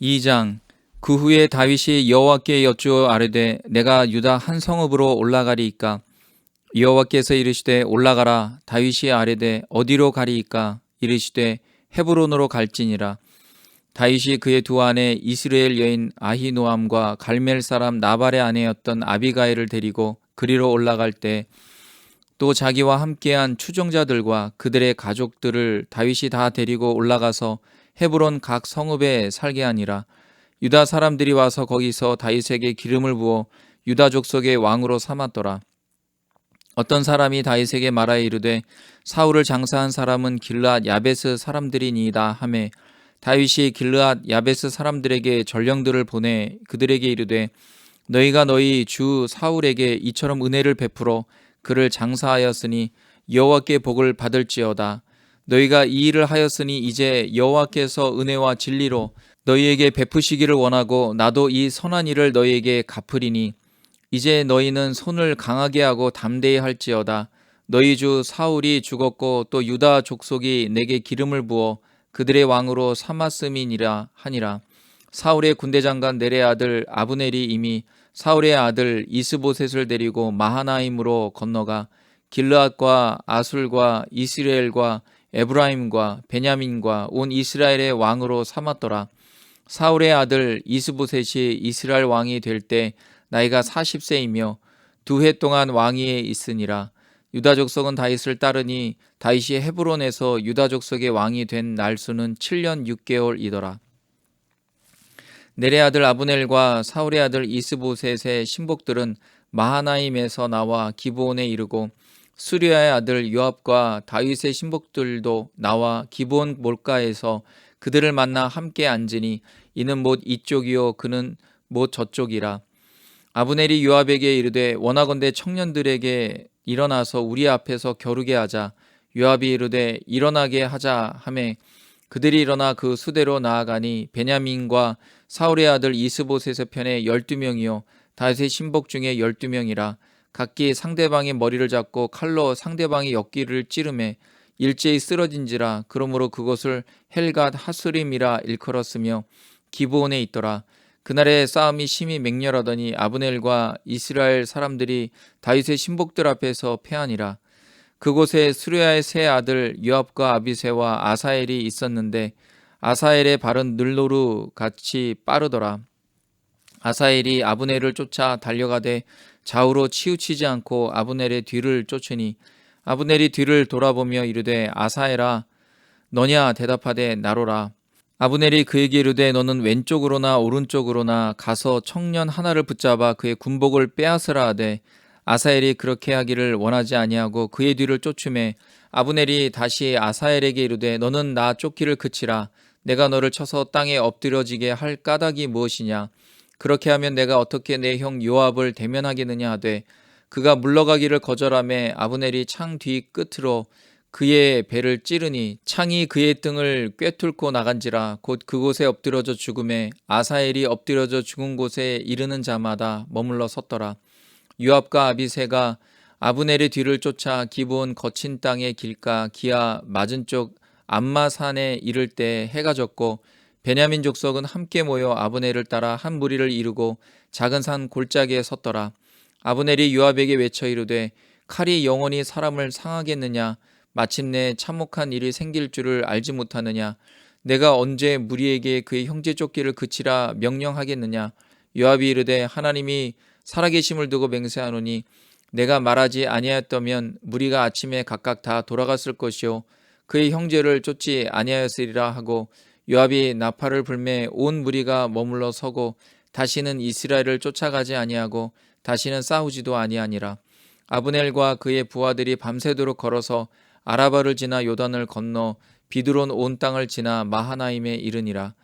2장. 그 후에 다윗이 여호와께 여쭈어 아뢰되 내가 유다 한 성읍으로 올라가리이까? 여호와께서 이르시되 올라가라. 다윗이 아뢰되 어디로 가리이까? 이르시되 헤브론으로 갈지니라. 다윗이 그의 두 아내 이스라엘 여인 아히노암과 갈멜 사람 나발의 아내였던 아비가일을 데리고 그리로 올라갈 때 또 자기와 함께한 추종자들과 그들의 가족들을 다윗이 다 데리고 올라가서 헤브론 각 성읍에 살게 하니라. 유다 사람들이 와서 거기서 다윗에게 기름을 부어 유다 족속의 왕으로 삼았더라. 어떤 사람이 다윗에게 말하여 이르되 사울을 장사한 사람은 길르앗 야베스 사람들이니이다 하매 다윗이 길르앗 야베스 사람들에게 전령들을 보내 그들에게 이르되 너희가 너희 주 사울에게 이처럼 은혜를 베풀어 그를 장사하였으니 여호와께 복을 받을지어다. 너희가 이 일을 하였으니 이제 여호와께서 은혜와 진리로 너희에게 베푸시기를 원하고 나도 이 선한 일을 너희에게 갚으리니 이제 너희는 손을 강하게 하고 담대히 할지어다. 너희 주 사울이 죽었고 또 유다 족속이 내게 기름을 부어 그들의 왕으로 삼았음이니라 하니라. 사울의 군대장관 넬의 아들 아브넬이 이미 사울의 아들 이스보셋을 데리고 마하나임으로 건너가 길르앗과 아술과 이스라엘과 에브라임과 베냐민과 온 이스라엘의 왕으로 삼았더라. 사울의 아들 이스보셋이 이스라엘 왕이 될 때 나이가 40세이며 2해 동안 왕위에 있으니라. 유다 족속은 다윗을 따르니 다윗이 헤브론에서 유다 족속의 왕이 된 날수는 7년 6개월이더라. 넬의 아들 아브넬과 사울의 아들 이스보셋의 신복들은 마하나임에서 나와 기브온에 이르고 수리아의 아들 요압과 다윗의 신복들도 나와 기브온 몰가에서 그들을 만나 함께 앉으니 이는 못 이쪽이요 그는 못 저쪽이라. 아브넬이 요압에게 이르되 원하건대 청년들에게 일어나서 우리 앞에서 겨루게 하자. 요압이 이르되 일어나게 하자 하매 그들이 일어나 그 수대로 나아가니 베냐민과 사울의 아들 이스보셋의 편에 12명이요 다윗의 신복 중에 12명이라. 각기 상대방의 머리를 잡고 칼로 상대방의 옆귀를 찌르매 일제히 쓰러진지라. 그러므로 그것을 헬갓 하수림이라 일컬었으며 기브온에 있더라. 그날의 싸움이 심히 맹렬하더니 아브넬과 이스라엘 사람들이 다윗의 신복들 앞에서 패하니라. 그곳에 수르야의 세 아들 요압과 아비새와 아사엘이 있었는데 아사엘의 발은 늘노루 같이 빠르더라. 아사엘이 아브넬을 쫓아 달려가되 좌우로 치우치지 않고 아브넬의 뒤를 쫓으니 아브넬이 뒤를 돌아보며 이르되 아사엘아 너냐 대답하되 나로라. 아브넬이 그에게 이르되 너는 왼쪽으로나 오른쪽으로나 가서 청년 하나를 붙잡아 그의 군복을 빼앗으라 하되 아사엘이 그렇게 하기를 원하지 아니하고 그의 뒤를 쫓음에 아브넬이 다시 아사엘에게 이르되 너는 나 쫓기를 그치라. 내가 너를 쳐서 땅에 엎드려지게 할 까닭이 무엇이냐. 그렇게 하면 내가 어떻게 내 형 요압을 대면하겠느냐 하되 그가 물러가기를 거절하매 아브넬이 창 뒤 끝으로 그의 배를 찌르니 창이 그의 등을 꿰뚫고 나간지라. 곧 그곳에 엎드려져 죽음에 아사엘이 엎드려져 죽은 곳에 이르는 자마다 머물러 섰더라. 요압과 아비새가 아브넬의 뒤를 쫓아 기브온 거친 땅의 길가 기아 맞은 쪽 암마산에 이를 때 해가 졌고 베냐민 족속은 함께 모여 아브넬을 따라 한 무리를 이루고 작은 산 골짜기에 섰더라. 아브넬이 요압에게 외쳐 이르되 칼이 영원히 사람을 상하겠느냐. 마침내 참혹한 일이 생길 줄을 알지 못하느냐. 내가 언제 무리에게 그의 형제 쫓기를 그치라 명령하겠느냐. 요압이 이르되 하나님이 살아계심을 두고 맹세하노니 내가 말하지 아니하였다면 무리가 아침에 각각 다 돌아갔을 것이요 그의 형제를 쫓지 아니하였으리라 하고 요압이 나팔을 불매 온 무리가 머물러 서고 다시는 이스라엘을 쫓아가지 아니하고 다시는 싸우지도 아니하니라. 아브넬과 그의 부하들이 밤새도록 걸어서 아라바를 지나 요단을 건너 비드론 온 땅을 지나 마하나임에 이르니라.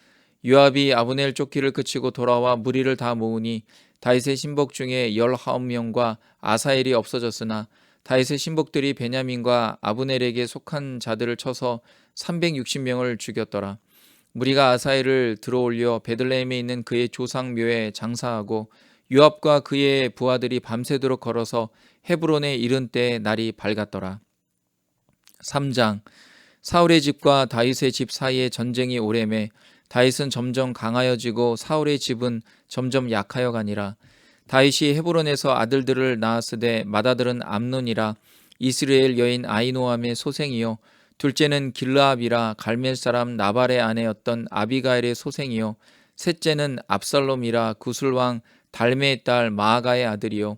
요압이 아브넬 쫓기를 그치고 돌아와 무리를 다 모으니 다윗의 신복 중에 19명과 아사엘이 없어졌으나 다윗의 신복들이 베냐민과 아브넬에게 속한 자들을 쳐서 360명을 죽였더라. 무리가 아사엘을 들어올려 베들레헴에 있는 그의 조상 묘에 장사하고 요압과 그의 부하들이 밤새도록 걸어서 헤브론에 이른 때에 날이 밝았더라. 3장. 사울의 집과 다윗의 집 사이에 전쟁이 오래매 다윗은 점점 강하여지고 사울의 집은 점점 약하여 가니라. 다윗이 헤브론에서 아들들을 낳았으되 맏아들은 암논이라 이스라엘 여인 아히노함의 소생이요 둘째는 길르압이라 갈멜 사람 나발의 아내였던 아비가일의 소생이요 셋째는 압살롬이라 구술왕 달메의 딸 마아가의 아들이요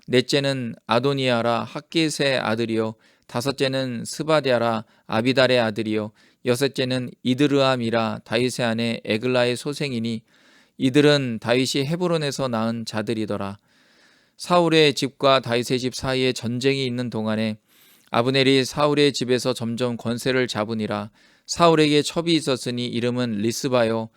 넷째는 아도니아라 학깃의 아들이요 다섯째는 스바랴라 아비달의 아들이요 여섯째는 이드르암이라 다윗의 아내 에글라의 소생이니 이들은 다윗이 헤브론에서 낳은 자들이더라. 사울의 집과 다윗의 집 사이에 전쟁이 있는 동안에 아브넬이 사울의 집에서 점점 권세를 잡으니라. 사울에게 첩이 있었으니 이름은 리스바요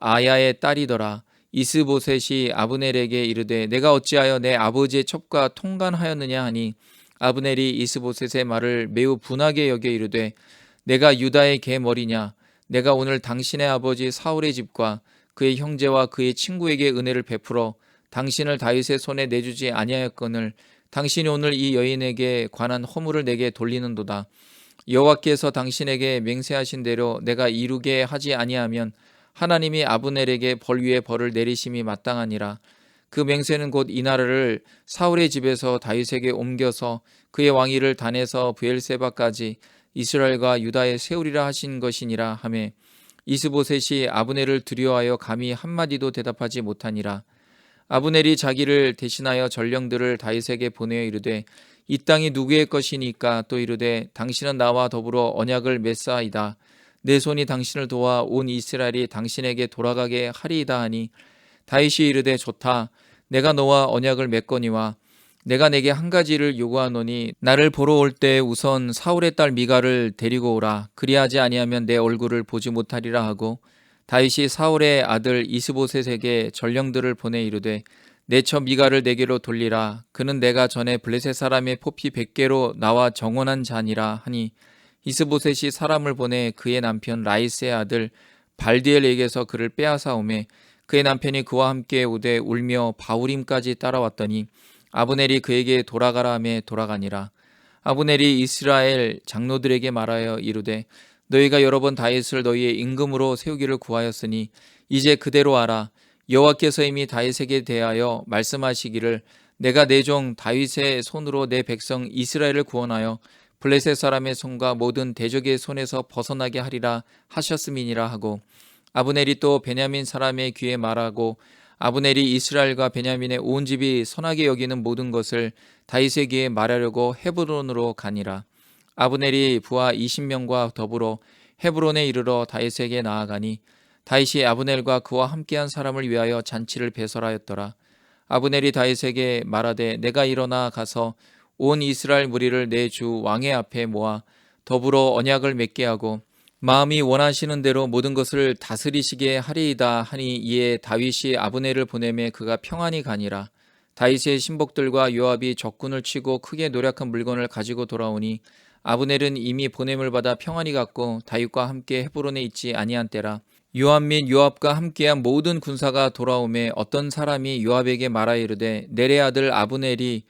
아야의 딸이더라. 이스보셋이 아브넬에게 이르되 내가 어찌하여 내 아버지의 첩과 통간하였느냐 하니 아브넬이 이스보셋의 말을 매우 분하게 여겨 이르되 내가 유다의 개머리냐 내가 오늘 당신의 아버지 사울의 집과 그의 형제와 그의 친구에게 은혜를 베풀어 당신을 다윗의 손에 내주지 아니하였거늘 당신이 오늘 이 여인에게 관한 허물을 내게 돌리는도다. 여호와께서 당신에게 맹세하신 대로 내가 이루게 하지 아니하면 하나님이 아브넬에게 벌 위에 벌을 내리심이 마땅하니라. 그 맹세는 곧 이 나라를 사울의 집에서 다윗에게 옮겨서 그의 왕위를 단에서 브엘세바까지 이스라엘과 유다에 세우리라 하신 것이니라 하매 이스보셋이 아브넬을 두려워하여 감히 한마디도 대답하지 못하니라. 아브넬이 자기를 대신하여 전령들을 다윗에게 보내어 이르되 이 땅이 누구의 것이니까 또 이르되 당신은 나와 더불어 언약을 맺사이다. 내 손이 당신을 도와 온 이스라엘이 당신에게 돌아가게 하리이다 하니 다윗이 이르되 좋다. 내가 너와 언약을 맺거니와 내가 내게 한 가지를 요구하노니 나를 보러 올 때 우선 사울의 딸 미갈을 데리고 오라. 그리하지 아니하면 내 얼굴을 보지 못하리라 하고 다윗이 사울의 아들 이스보셋에게 전령들을 보내 이르되 내 처 미갈을 내게로 돌리라. 그는 내가 전에 블레셋 사람의 포피 100개로 나와 정원한 자니라 하니 이스보셋이 사람을 보내 그의 남편 라이스의 아들 발디엘에게서 그를 빼앗아 오매 그의 남편이 그와 함께 오되 울며 바후림까지 따라왔더니 아브넬이 그에게 돌아가라 하매 돌아가니라. 아브넬이 이스라엘 장로들에게 말하여 이르되 너희가 여러 번 다윗을 너희의 임금으로 세우기를 구하였으니 이제 그대로 하라. 여호와께서 이미 다윗에게 대하여 말씀하시기를 내가 내 종 다윗의 손으로 내 백성 이스라엘을 구원하여 블레셋 사람의 손과 모든 대적의 손에서 벗어나게 하리라 하셨음이니라 하고 아브넬이 또 베냐민 사람의 귀에 말하고 아브넬이 이스라엘과 베냐민의 온 집이 선하게 여기는 모든 것을 다윗의 귀에 말하려고 헤브론으로 가니라. 아브넬이 부하 20명과 더불어 헤브론에 이르러 다윗에게 나아가니 다윗이 아브넬과 그와 함께한 사람을 위하여 잔치를 배설하였더라. 아브넬이 다윗에게 말하되 내가 일어나 가서 온 이스라엘 무리를 내 주 왕의 앞에 모아 더불어 언약을 맺게 하고 마음이 원하시는 대로 모든 것을 다스리시게 하리이다 하니 이에 다윗이 아브넬을 보내매 그가 평안히 가니라. 다윗의 신복들과 요압이 적군을 치고 크게 노력한 물건을 가지고 돌아오니 아브넬은 이미 보냄을 받아 평안히 갔고 다윗과 함께 헤브론에 있지 아니한 때라. 요압 및 요압과 함께한 모든 군사가 돌아오매 어떤 사람이 요압에게 말하여 이르되 넬의 아들 아브넬이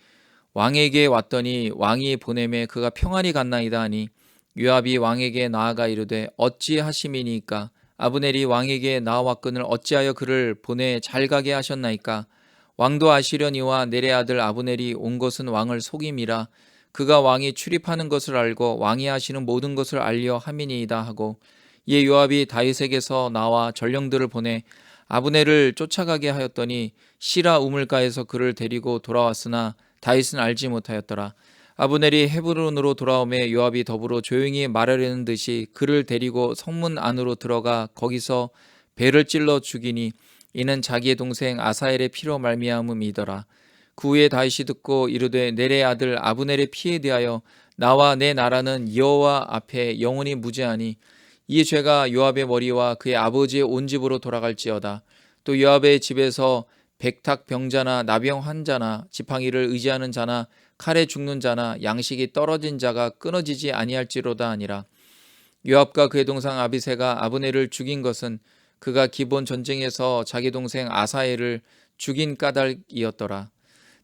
왕에게 왔더니 왕이 보내매 그가 평안히 갔나이다 하니 요압이 왕에게 나아가 이르되 어찌하심이니까 아브넬이 왕에게 나아왔거늘 어찌하여 그를 보내 잘 가게 하셨나이까 왕도 아시려니와 넬의 아들 아브넬이 온 것은 왕을 속임이라 그가 왕이 출입하는 것을 알고 왕이 하시는 모든 것을 알려 함이니이다 하고 이에 요압이 다윗에게서 나와 전령들을 보내 아브넬을 쫓아가게 하였더니 시라 우물가에서 그를 데리고 돌아왔으나 다윗은 알지 못하였더라. 아브넬이 헤브론으로 돌아오매 요압이 더불어 조용히 말하려는 듯이 그를 데리고 성문 안으로 들어가 거기서 배를 찔러 죽이니 이는 자기의 동생 아사엘의 피로 말미암음이더라. 그 후에 다윗이 듣고 이르되 넬의 아들 아브넬의 피에 대하여 나와 내 나라는 여호와 앞에 영원히 무죄하니 이 죄가 요압의 머리와 그의 아버지의 온 집으로 돌아갈지어다. 또 요압의 집에서 백탁 병자나 나병 환자나 지팡이를 의지하는 자나 칼에 죽는 자나 양식이 떨어진 자가 끊어지지 아니할지로다 하니라. 요압과 그의 동생 아비새가 아브넬을 죽인 것은 그가 기본 전쟁에서 자기 동생 아사엘을 죽인 까닭이었더라.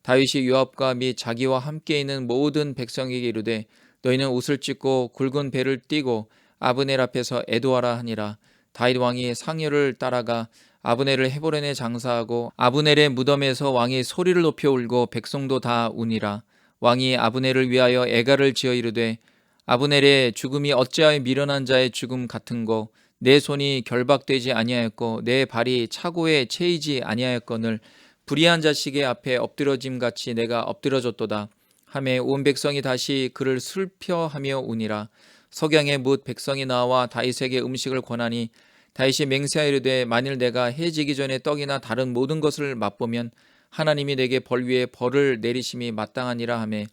다윗이 요압과 및 자기와 함께 있는 모든 백성에게 이르되 너희는 옷을 찢고 굵은 배를 띠고 아브넬 앞에서 애도하라 하니라. 다윗 왕이 상류를 따라가 아브넬을 헤브론에 장사하고 아브넬의 무덤에서 왕이 소리를 높여 울고 백성도 다 우니라. 왕이 아브넬을 위하여 애가를 지어 이르되 아브넬의 죽음이 어찌하여 미련한 자의 죽음 같은고 내 손이 결박되지 아니하였고 내 발이 차고에 채이지 아니하였거늘 불의한 자식의 앞에 엎드러짐 같이 내가 엎드러졌도다 하매 온 백성이 다시 그를 슬퍼하며 우니라. 석양에 뭇 백성이 나와 다윗에게 음식을 권하니 다윗이 맹세하이르되 만일 내가 해지기 전에 떡이나 다른 모든 것을 맛보면 하나님이 내게 벌 위에 벌을 내리심이 마땅하니라 하매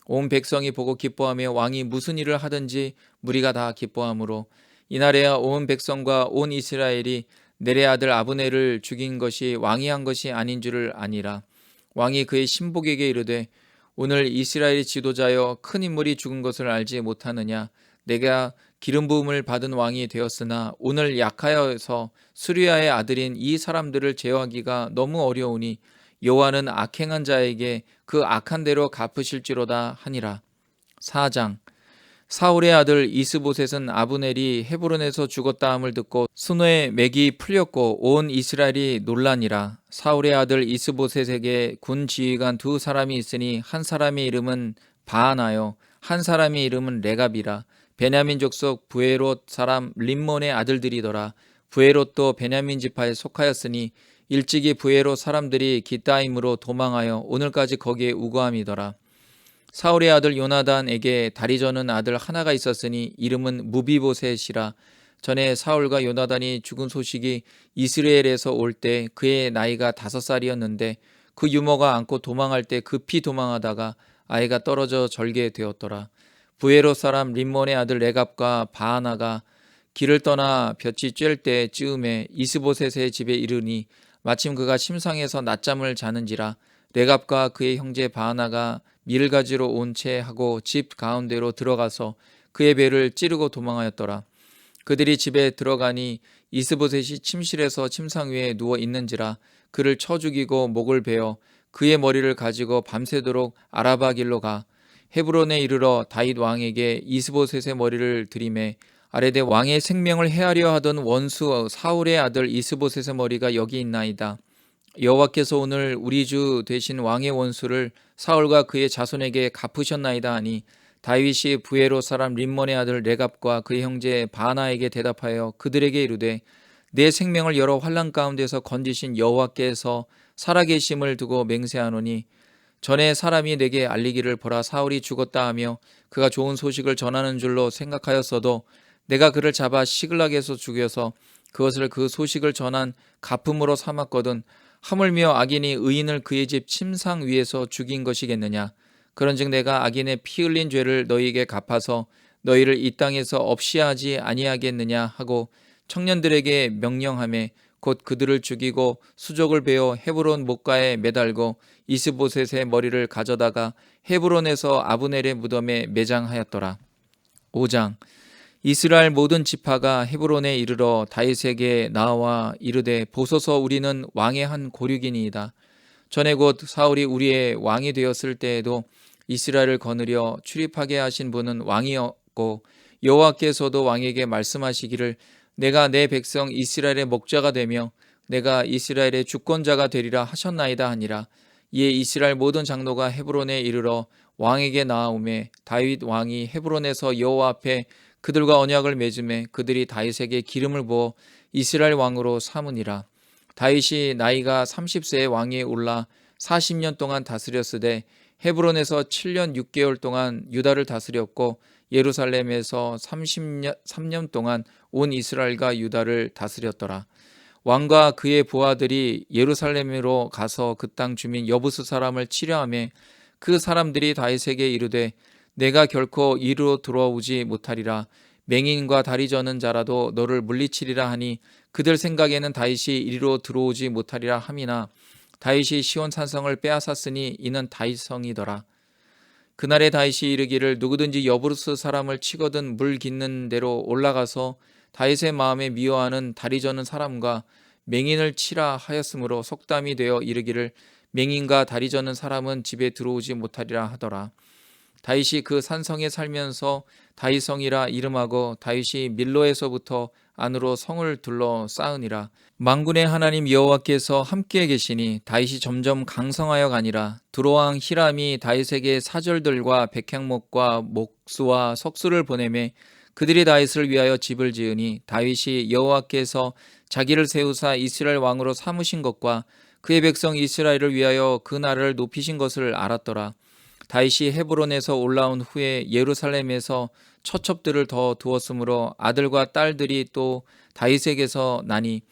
온 백성이 보고 기뻐하며 왕이 무슨 일을 하든지 무리가 다 기뻐하므로 이날에야 온 백성과 온 이스라엘이 넬의 아들 아브넬을 죽인 것이 왕이 한 것이 아닌 줄을 아니라. 왕이 그의 신복에게 이르되 오늘 이스라엘의 지도자여 큰 인물이 죽은 것을 알지 못하느냐. 내가 기름 부음을 받은 왕이 되었으나 오늘 약하여서 수리아의 아들인 이 사람들을 제어하기가 너무 어려우니 여호와는 악행한 자에게 그 악한 대로 갚으실지로다 하니라. 4장. 사울의 아들 이스보셋은 아브넬이 헤브론에서 죽었다 함을 듣고 순호의 맥이 풀렸고 온 이스라엘이 놀라니라. 사울의 아들 이스보셋에게 군 지휘관 두 사람이 있으니 한 사람의 이름은 바하나요 한 사람의 이름은 레갑이라. 베냐민 족속 부에롯 사람 림몬의 아들들이더라. 부에롯도 베냐민 지파에 속하였으니 일찍이 부에롯 사람들이 기타임으로 도망하여 오늘까지 거기에 우거함이더라. 사울의 아들 요나단에게 다리 저는 아들 하나가 있었으니 이름은 무비보셋이라. 전에 사울과 요나단이 죽은 소식이 이스라엘에서 올 때 그의 나이가 5살이었는데 그 유모가 안고 도망할 때 급히 도망하다가 아이가 떨어져 절게 되었더라. 부에롯 사람 림몬의 아들 레갑과 바하나가 길을 떠나 볕이 쬐을 때 찌음에 이스보셋의 집에 이르니 마침 그가 침상에서 낮잠을 자는지라. 레갑과 그의 형제 바하나가 밀을 가지러 온 채 하고 집 가운데로 들어가서 그의 배를 찌르고 도망하였더라. 그들이 집에 들어가니 이스보셋이 침실에서 침상 위에 누워 있는지라. 그를 쳐 죽이고 목을 베어 그의 머리를 가지고 밤새도록 아라바 길로 가 헤브론에 이르러 다윗 왕에게 이스보셋의 머리를 들이매 아뢰되 왕의 생명을 해하려 하던 원수 사울의 아들 이스보셋의 머리가 여기 있나이다. 여호와께서 오늘 우리 주 되신 왕의 원수를 사울과 그의 자손에게 갚으셨나이다 하니 다윗이 부에롯 사람 림몬의 아들 레갑과 그의 형제 바나에게 대답하여 그들에게 이르되 내 생명을 여러 환난 가운데서 건지신 여호와께서 살아계심을 두고 맹세하노니 전에 사람이 내게 알리기를 보라 사울이 죽었다 하며 그가 좋은 소식을 전하는 줄로 생각하였어도 내가 그를 잡아 시글락에서 죽여서 그것을 그 소식을 전한 갚음으로 삼았거든 하물며 악인이 의인을 그의 집 침상 위에서 죽인 것이겠느냐. 그런즉 내가 악인의 피 흘린 죄를 너희에게 갚아서 너희를 이 땅에서 없이 하지 아니하겠느냐 하고 청년들에게 명령하매 곧 그들을 죽이고 수족을 베어 헤브론 목가에 매달고 이스보셋의 머리를 가져다가 헤브론에서 아브넬의 무덤에 매장하였더라. 5장. 이스라엘 모든 지파가 헤브론에 이르러 다윗에게 나와 이르되 보소서 우리는 왕의 한 고륙이니이다. 전에 곧 사울이 우리의 왕이 되었을 때에도 이스라엘을 거느려 출입하게 하신 분은 왕이었고 여호와께서도 왕에게 말씀하시기를 내가 내 백성 이스라엘의 목자가 되며 내가 이스라엘의 주권자가 되리라 하셨나이다 하니라. 이에 이스라엘 모든 장로가 헤브론에 이르러 왕에게 나아오매 다윗 왕이 헤브론에서 여호와 앞에 그들과 언약을 맺음에 그들이 다윗에게 기름을 부어 이스라엘 왕으로 삼으니라. 다윗이 나이가 30세에 왕위에 올라 40년 동안 다스렸으되 헤브론에서 7년 6개월 동안 유다를 다스렸고 예루살렘에서 3년 동안 온 이스라엘과 유다를 다스렸더라. 왕과 그의 부하들이 예루살렘으로 가서 그 땅 주민 여부스 사람을 치려하며 그 사람들이 다윗에게 이르되 내가 결코 이리로 들어오지 못하리라. 맹인과 다리 저는 자라도 너를 물리치리라 하니 그들 생각에는 다윗이 이리로 들어오지 못하리라 함이나 다윗이 시온 산성을 빼앗았으니 이는 다윗 성이더라. 그날에 다윗이 이르기를 누구든지 여부스 사람을 치거든 물 깃는 데로 올라가서 다윗의 마음에 미워하는 다리 저는 사람과 맹인을 치라 하였으므로 속담이 되어 이르기를 맹인과 다리 저는 사람은 집에 들어오지 못하리라 하더라. 다윗이 그 산성에 살면서 다윗성이라 이름하고 다윗이 밀로에서부터 안으로 성을 둘러 쌓으니라. 만군의 하나님 여호와께서 함께 계시니 다윗이 점점 강성하여 가니라. 두로왕 히람이 다윗에게 사절들과 백향목과 목수와 석수를 보내매 그들이 다윗을 위하여 집을 지으니 다윗이 여호와께서 자기를 세우사 이스라엘 왕으로 삼으신 것과 그의 백성 이스라엘을 위하여 그 나라를 높이신 것을 알았더라. 다윗이 헤브론에서 올라온 후에 예루살렘에서 처첩들을 더 두었으므로 아들과 딸들이 또 다윗에게서 나니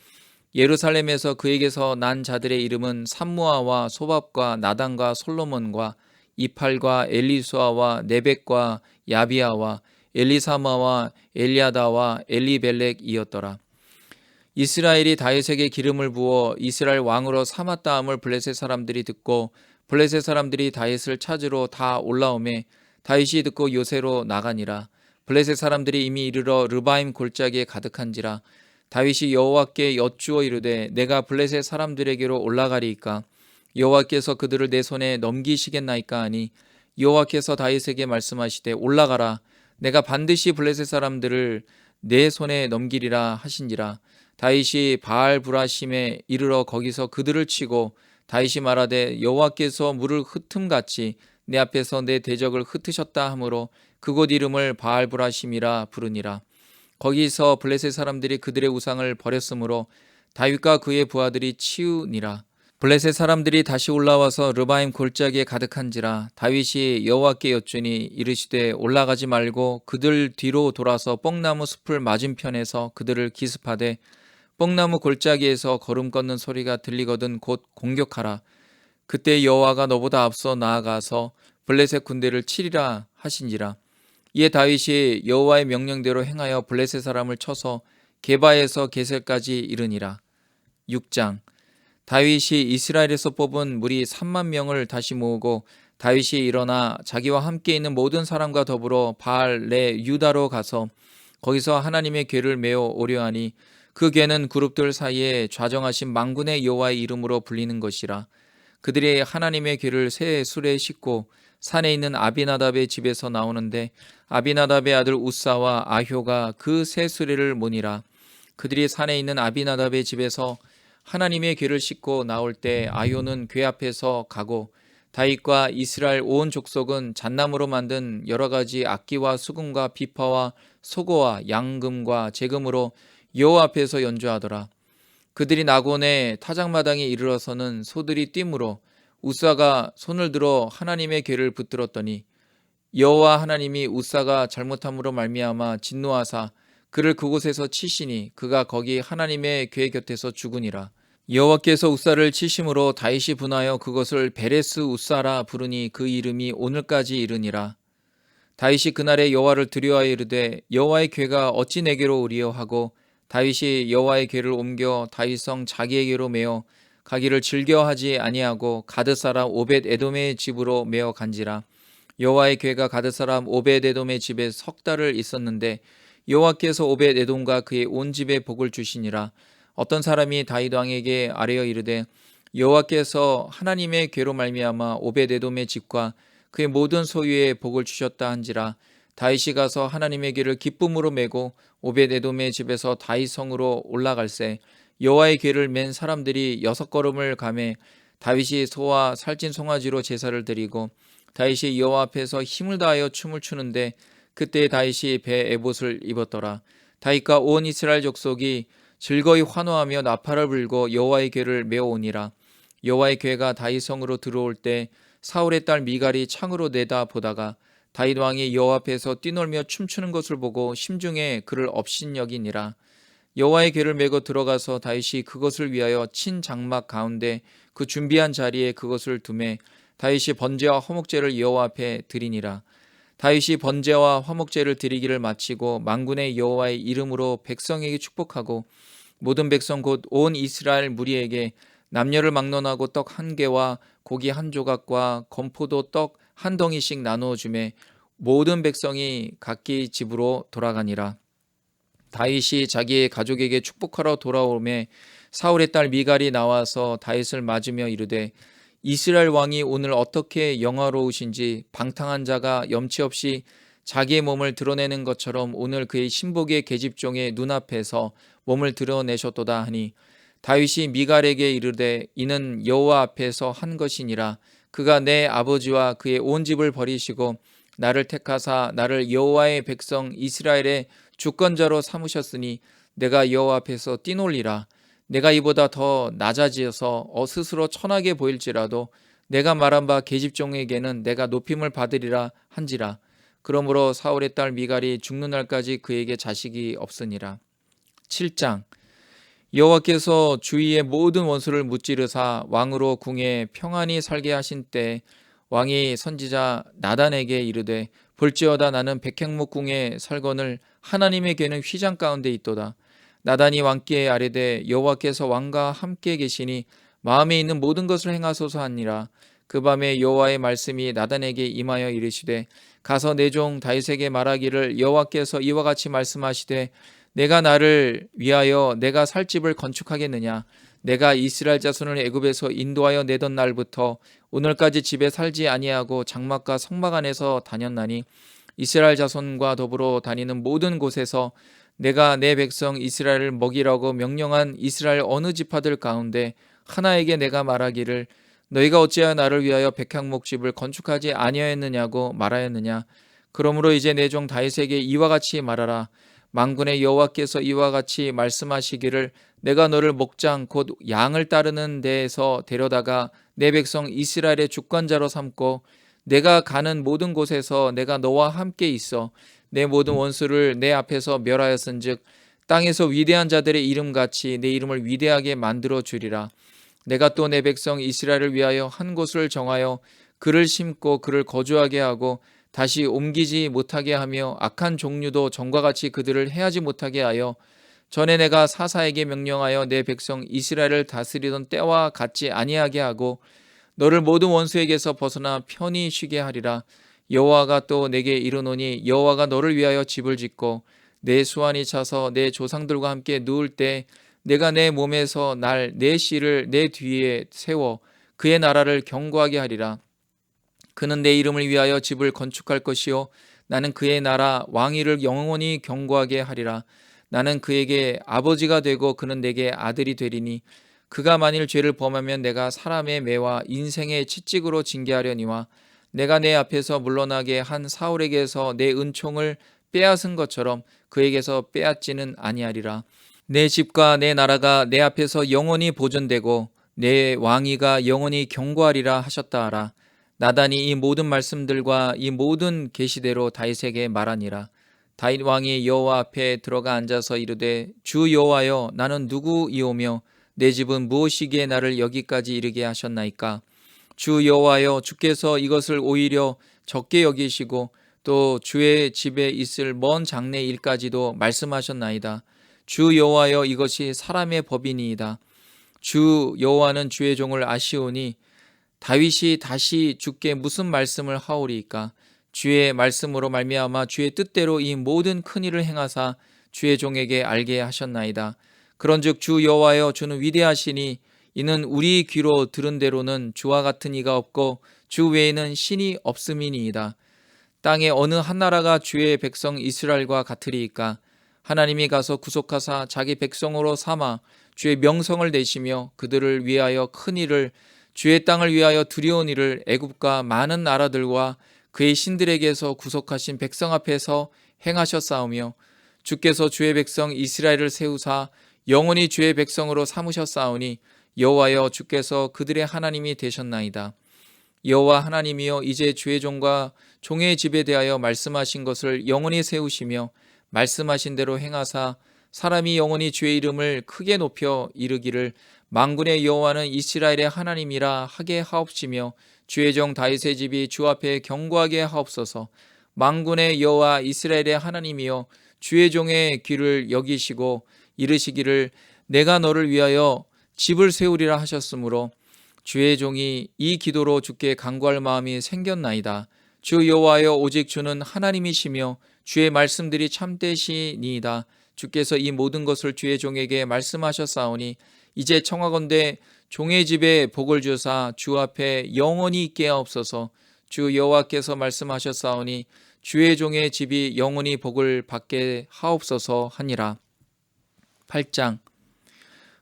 예루살렘에서 그에게서 난 자들의 이름은 삼무아와 소밥과 나단과 솔로몬과 이팔과 엘리수아와 네벡과 야비아와 엘리사마와 엘리아다와 엘리벨렉이었더라. 이스라엘이 다윗에게 기름을 부어 이스라엘 왕으로 삼았다함을 블레셋 사람들이 듣고 블레셋 사람들이 다윗을 찾으러 다 올라오매 다윗이 듣고 요새로 나가니라. 블레셋 사람들이 이미 이르러 르바임 골짜기에 가득한지라. 다윗이 여호와께 여쭈어 이르되 내가 블레셋 사람들에게로 올라가리이까 여호와께서 그들을 내 손에 넘기시겠나이까 하니 여호와께서 다윗에게 말씀하시되 올라가라 내가 반드시 블레셋 사람들을 내 손에 넘기리라 하신지라. 다윗이 바알 브라심에 이르러 거기서 그들을 치고 다윗이 말하되 여호와께서 물을 흩음같이 내 앞에서 내 대적을 흩으셨다 하므로 그곳 이름을 바알 브라심이라 부르니라. 거기서 블레셋 사람들이 그들의 우상을 버렸으므로 다윗과 그의 부하들이 치우니라. 블레셋 사람들이 다시 올라와서 르바임 골짜기에 가득한지라. 다윗이 여호와께 여쭈니 이르시되 올라가지 말고 그들 뒤로 돌아서 뽕나무 숲을 맞은편에서 그들을 기습하되 뽕나무 골짜기에서 걸음 걷는 소리가 들리거든 곧 공격하라. 그때 여호와가 너보다 앞서 나아가서 블레셋 군대를 치리라 하신지라. 이에 다윗이 여호와의 명령대로 행하여 블레셋 사람을 쳐서 게바에서 게셀까지 이르니라. 6장. 다윗이 이스라엘에서 뽑은 무리 3만 명을 다시 모으고 다윗이 일어나 자기와 함께 있는 모든 사람과 더불어 바알 레 유다로 가서 거기서 하나님의 궤를 메어 오려하니 그 궤는 그룹들 사이에 좌정하신 만군의 여호와의 이름으로 불리는 것이라. 그들이 하나님의 궤를 새 술에 싣고 산에 있는 아비나답의 집에서 나오는데 아비나답의 아들 우사와 아효가 그 새 수레를 모니라. 그들이 산에 있는 아비나답의 집에서 하나님의 궤를 싣고 나올 때 아효는 궤 앞에서 가고 다윗과 이스라엘 온 족속은 잣나무로 만든 여러 가지 악기와 수금과 비파와 소고와 양금과 제금으로 여호와 앞에서 연주하더라. 그들이 나곤의 타작마당에 이르러서는 소들이 뛰므로 우사가 손을 들어 하나님의 궤를 붙들었더니 여호와 하나님이 우사가 잘못함으로 말미암아 진노하사 그를 그곳에서 치시니 그가 거기 하나님의 궤 곁에서 죽으니라. 여호와께서 우사를 치심으로 다윗이 분하여 그것을 베레스 우사라 부르니 그 이름이 오늘까지 이르니라. 다윗이 그날에 여호와를 두려워하여 이르되 여호와의 궤가 어찌 내게로 오리요 하고 다윗이 여호와의 궤를 옮겨 다윗성 자기에게로 메어 가기를 즐겨하지 아니하고 가드 사람 오벳 에돔의 집으로 메어 간지라. 여호와의 궤가 가드 사람 오벳 에돔의 집에 석 달을 있었는데 여호와께서 오벳 에돔과 그의 온 집에 복을 주시니라. 어떤 사람이 다윗 왕에게 아뢰어 이르되 여호와께서 하나님의 궤로 말미암아 오벳 에돔의 집과 그의 모든 소유에 복을 주셨다 한지라. 다윗이 가서 하나님의 궤를 기쁨으로 메고 오벳 에돔의 집에서 다윗 성으로 올라갈새 여호와의 궤를 맨 사람들이 6걸음을 가매 다윗이 소와 살찐 송아지로 제사를 드리고 다윗이 여호와 앞에서 힘을 다하여 춤을 추는데 그때 다윗이 배 에봇을 입었더라. 다윗과 온 이스라엘 족속이 즐거이 환호하며 나팔을 불고 여호와의 궤를 메어오니라. 여호와의 궤가 다윗 성으로 들어올 때 사울의 딸 미갈이 창으로 내다 보다가 다윗 왕이 여호와 앞에서 뛰놀며 춤추는 것을 보고 심중에 그를 업신여기니라. 여호와의 궤를 메고 들어가서 다윗이 그것을 위하여 친 장막 가운데 그 준비한 자리에 그것을 두매 다윗이 번제와 화목제를 여호와 앞에 드리니라. 다윗이 번제와 화목제를 드리기를 마치고 만군의 여호와의 이름으로 백성에게 축복하고 모든 백성 곧 온 이스라엘 무리에게 남녀를 막론하고 떡 한 개와 고기 한 조각과 건포도 떡 한 덩이씩 나누어 주매 모든 백성이 각기 집으로 돌아가니라. 다윗이 자기의 가족에게 축복하러 돌아오매 사울의 딸 미갈이 나와서 다윗을 맞으며 이르되 이스라엘 왕이 오늘 어떻게 영화로우신지 방탕한 자가 염치 없이 자기의 몸을 드러내는 것처럼 오늘 그의 신복의 계집종의 눈앞에서 몸을 드러내셨도다 하니 다윗이 미갈에게 이르되 이는 여호와 앞에서 한 것이니라. 그가 내 아버지와 그의 온 집을 버리시고 나를 택하사 나를 여호와의 백성 이스라엘의 주권자로 삼으셨으니 내가 여호와 앞에서 뛰놀리라. 내가 이보다 더 낮아지어서 스스로 천하게 보일지라도 내가 말한 바 계집종에게는 내가 높임을 받으리라 한지라. 그러므로 사울의 딸 미갈이 죽는 날까지 그에게 자식이 없으니라. 7장. 여호와께서 주위의 모든 원수를 무찌르사 왕으로 궁에 평안히 살게 하신 때 왕이 선지자 나단에게 이르되 볼지어다 나는 백향목 궁에 살거늘 하나님의 궤는 휘장 가운데 있도다. 나단이 왕께 아뢰되 여호와께서 왕과 함께 계시니 마음에 있는 모든 것을 행하소서 하니라. 그 밤에 여호와의 말씀이 나단에게 임하여 이르시되 가서 내 종 다윗에게 말하기를 여호와께서 이와 같이 말씀하시되 내가 나를 위하여 내가 살 집을 건축하겠느냐. 내가 이스라엘 자손을 애굽에서 인도하여 내던 날부터 오늘까지 집에 살지 아니하고 장막과 성막 안에서 다녔나니 이스라엘 자손과 더불어 다니는 모든 곳에서 내가 내 백성 이스라엘을 먹이라고 명령한 이스라엘 어느 지파들 가운데 하나에게 내가 말하기를 너희가 어찌하여 나를 위하여 백향목 집을 건축하지 아니하였느냐고 말하였느냐. 그러므로 이제 내 종 다윗에게 이와 같이 말하라. 만군의 여호와께서 이와 같이 말씀하시기를 내가 너를 목장 곧 양을 따르는 데에서 데려다가 내 백성 이스라엘의 주권자로 삼고 내가 가는 모든 곳에서 내가 너와 함께 있어 내 모든 원수를 내 앞에서 멸하였은즉 땅에서 위대한 자들의 이름같이 내 이름을 위대하게 만들어 주리라. 내가 또 내 백성 이스라엘을 위하여 한 곳을 정하여 그를 심고 그를 거주하게 하고 다시 옮기지 못하게 하며 악한 종류도 전과 같이 그들을 해하지 못하게 하여 전에 내가 사사에게 명령하여 내 백성 이스라엘을 다스리던 때와 같지 아니하게 하고 너를 모든 원수에게서 벗어나 편히 쉬게 하리라. 여호와가 또 내게 이르노니 여호와가 너를 위하여 집을 짓고 내 수완이 차서 내 조상들과 함께 누울 때 내가 내 몸에서 내 씨를 내 뒤에 세워 그의 나라를 견고하게 하리라. 그는 내 이름을 위하여 집을 건축할 것이요 나는 그의 나라 왕위를 영원히 견고하게 하리라. 나는 그에게 아버지가 되고 그는 내게 아들이 되리니 그가 만일 죄를 범하면 내가 사람의 매와 인생의 채찍으로 징계하려니와 내가 내 앞에서 물러나게 한 사울에게서 내 은총을 빼앗은 것처럼 그에게서 빼앗지는 아니하리라. 내 집과 내 나라가 내 앞에서 영원히 보존되고 내 왕위가 영원히 견고하리라 하셨다 하라. 나단이 이 모든 말씀들과 이 모든 계시대로 다윗에게 말하니라. 다윗 왕이 여호와 앞에 들어가 앉아서 이르되 주 여호와여 나는 누구이오며 내 집은 무엇이기에 나를 여기까지 이르게 하셨나이까. 주 여호와여 주께서 이것을 오히려 적게 여기시고 또 주의 집에 있을 먼 장래 일까지도 말씀하셨나이다. 주 여호와여 이것이 사람의 법이니이다. 주 여호와는 주의 종을 아시오니 다윗이 다시 주께 무슨 말씀을 하오리이까. 주의 말씀으로 말미암아 주의 뜻대로 이 모든 큰 일을 행하사 주의 종에게 알게 하셨나이다. 그런즉 주 여호와여 주는 위대하시니 이는 우리 귀로 들은 대로는 주와 같은 이가 없고 주 외에는 신이 없음이니이다. 땅의 어느 한 나라가 주의 백성 이스라엘과 같으리이까. 하나님이 가서 구속하사 자기 백성으로 삼아 주의 명성을 내시며 그들을 위하여 큰 일을 주의 땅을 위하여 두려운 일을 애굽과 많은 나라들과 그의 신들에게서 구속하신 백성 앞에서 행하셨사오며 주께서 주의 백성 이스라엘을 세우사 영원히 주의 백성으로 삼으셨사오니 여호와여 주께서 그들의 하나님이 되셨나이다. 여호와 하나님이여 이제 주의 종과 종의 집에 대하여 말씀하신 것을 영원히 세우시며 말씀하신 대로 행하사 사람이 영원히 주의 이름을 크게 높여 이르기를 만군의 여호와는 이스라엘의 하나님이라 하게 하옵시며 주의 종 다윗의 집이 주 앞에 견고하게 하옵소서. 만군의 여호와 이스라엘의 하나님이여 주의 종의 귀를 여기시고 이르시기를 내가 너를 위하여 집을 세우리라 하셨으므로 주의 종이 이 기도로 주께 간구할 마음이 생겼나이다. 주 여호와여 오직 주는 하나님이시며 주의 말씀들이 참되시니이다. 주께서 이 모든 것을 주의 종에게 말씀하셨사오니 이제 청하건대 종의 집에 복을 주사 주 앞에 영원히 있게 하옵소서. 주 여호와께서 말씀하셨사오니 주의 종의 집이 영원히 복을 받게 하옵소서 하니라. 8장.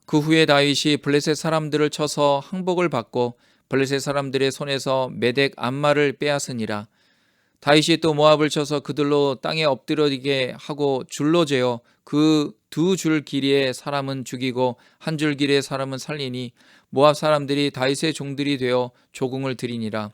그 후에 다윗이 블레셋 사람들을 쳐서 항복을 받고 블레셋 사람들의 손에서 메덱 암마를 빼앗으니라. 다윗이 또 모압을 쳐서 그들로 땅에 엎드러지게 하고 줄로 재어 그 두 줄 길이의 사람은 죽이고 한 줄 길이의 사람은 살리니 모압 사람들이 다윗의 종들이 되어 조공을 드리니라.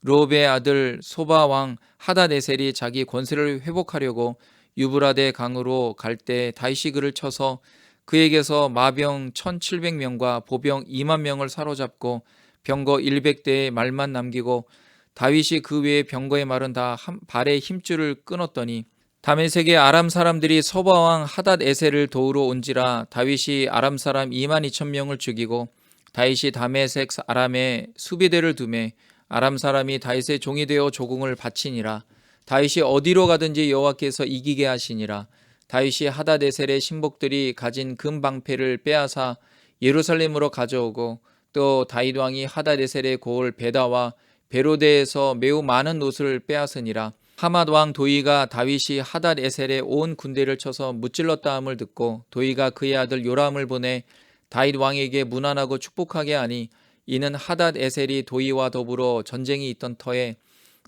르홉의 아들 소바 왕 하닷에셀이 자기 권세를 회복하려고 유브라데 강으로 갈 때 다윗이 그를 쳐서 그에게서 마병 1700명과 보병 2만 명을 사로잡고 병거 100대의 말만 남기고 다윗이 그 외에 병거의 말은 다 한 발의 힘줄을 끊었더니 다메섹의 아람 사람들이 소바왕 하닷에셀을 도우러 온지라. 다윗이 아람 사람 2만 2천 명을 죽이고 다윗이 다메섹 아람에 수비대를 두매 아람 사람이 다윗의 종이 되어 조공을 바치니라. 다윗이 어디로 가든지 여호와께서 이기게 하시니라. 다윗이 하닷에셀의 신복들이 가진 금 방패를 빼앗아 예루살렘으로 가져오고 또 다윗 왕이 하닷에셀의 고을 베다와 베로데에서 매우 많은 옷을 빼앗으니라. 하맛 왕 도이가 다윗이 하닷에셀의 온 군대를 쳐서 무찔렀다함을 듣고 도이가 그의 아들 요람을 보내 다윗 왕에게 문안하고 축복하게 하니 이는 하닷에셀이 도이와 더불어 전쟁이 있던 터에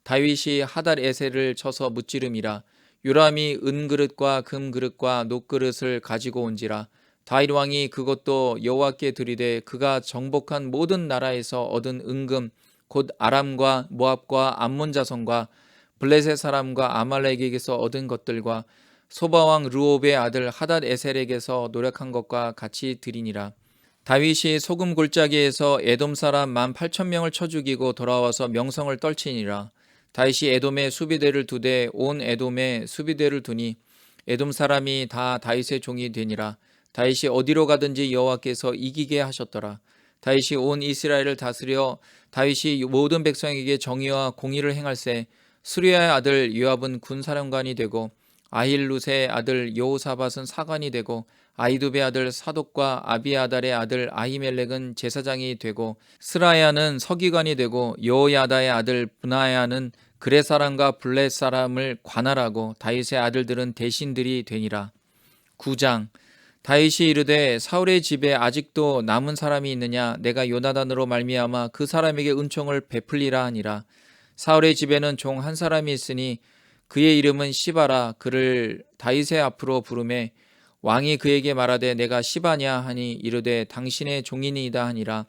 다윗이 하닷에셀을 쳐서 무찌름이라. 요람이 은그릇과 금그릇과 녹그릇을 가지고 온지라. 다윗 왕이 그것도 여호와께 드리되 그가 정복한 모든 나라에서 얻은 은금 곧 아람과 모압과 암몬 자손과 블레셋 사람과 아말렉에게서 얻은 것들과 소바왕 르홉의 아들 하닷에셀에게서 노력한 것과 같이 드리니라. 다윗이 소금 골짜기에서 에돔 사람 18,000명을 쳐 죽이고 돌아와서 명성을 떨치니라. 다윗이 에돔에 수비대를 두되 온 에돔에 수비대를 두니 에돔 사람이 다 다윗의 종이 되니라. 다윗이 어디로 가든지 여호와께서 이기게 하셨더라. 다윗이 온 이스라엘을 다스려 다윗이 모든 백성에게 정의와 공의를 행할세. 수리아의 아들 요압은 군사령관이 되고 아힐룻의 아들 여호사밧은 사관이 되고 아히두베의 아들 사독과 아비아달의 아들 아히멜렉은 제사장이 되고 스라야는 서기관이 되고 여호야다의 아들 브나야는 그렛 사람과 블렛 사람을 관할하고 다윗의 아들들은 대신들이 되니라. 9장. 다윗이 이르되 사울의 집에 아직도 남은 사람이 있느냐? 내가 요나단으로 말미암아 그 사람에게 은총을 베풀리라 하니라. 사울의 집에는 종 한 사람이 있으니 그의 이름은 시바라. 그를 다윗의 앞으로 부르매 왕이 그에게 말하되 내가 시바냐 하니 이르되 당신의 종이니이다 하니라.